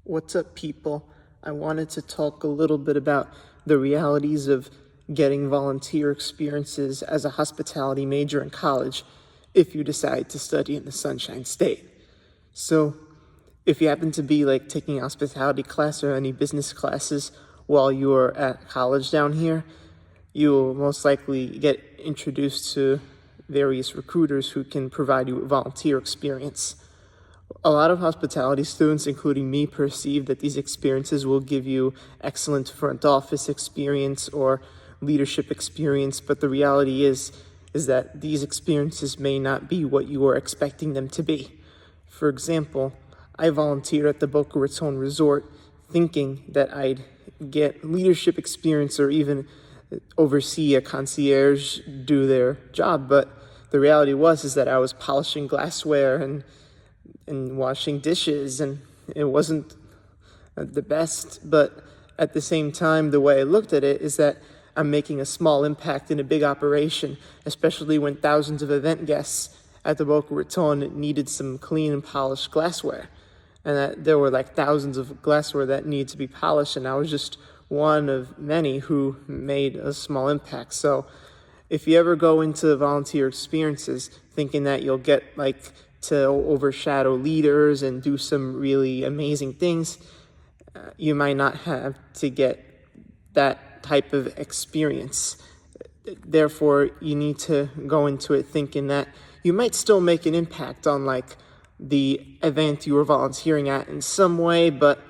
What's up, people? I wanted to talk a little bit about the realities of getting volunteer experiences as a hospitality major in college if you decide to study in the Sunshine State. So, if you happen to be taking a hospitality class or any business classes while you're at college down here, you'll most likely get introduced to various recruiters who can provide you with volunteer experience. A lot of hospitality students, including me, perceive that these experiences will give you excellent front office experience or leadership experience, but the reality is that these experiences may not be what you are expecting them to be. For example, I volunteered at the Boca Raton Resort thinking that I'd get leadership experience or even oversee a concierge do their job, but the reality was that I was polishing glassware and washing dishes, and it wasn't the best. But at the same time, the way I looked at it is that I'm making a small impact in a big operation, especially when thousands of event guests at the Boca Raton needed some clean and polished glassware, and that there were thousands of glassware that needed to be polished, and I was just one of many who made a small impact. So if you ever go into volunteer experiences thinking that you'll get to overshadow leaders and do some really amazing things, you might not have to get that type of experience. Therefore, you need to go into it thinking that you might still make an impact on the event you were volunteering at in some way, but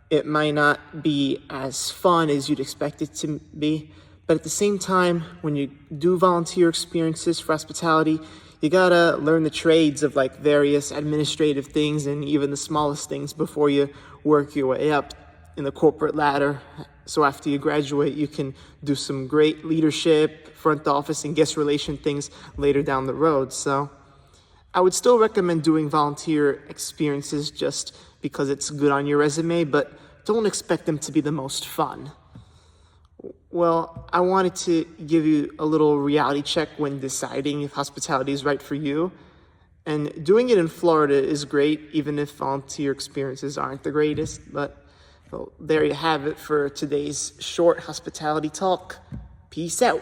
it might not be as fun as you'd expect it to be. But at the same time, when you do volunteer experiences for hospitality, you gotta learn the trades of various administrative things and even the smallest things before you work your way up in the corporate ladder. So after you graduate, you can do some great leadership, front office, and guest relation things later down the road. So I would still recommend doing volunteer experiences just because it's good on your resume, but don't expect them to be the most fun. Well, I wanted to give you a little reality check when deciding if hospitality is right for you. And doing it in Florida is great, even if volunteer experiences aren't the greatest. But well, there you have it for today's short hospitality talk. Peace out.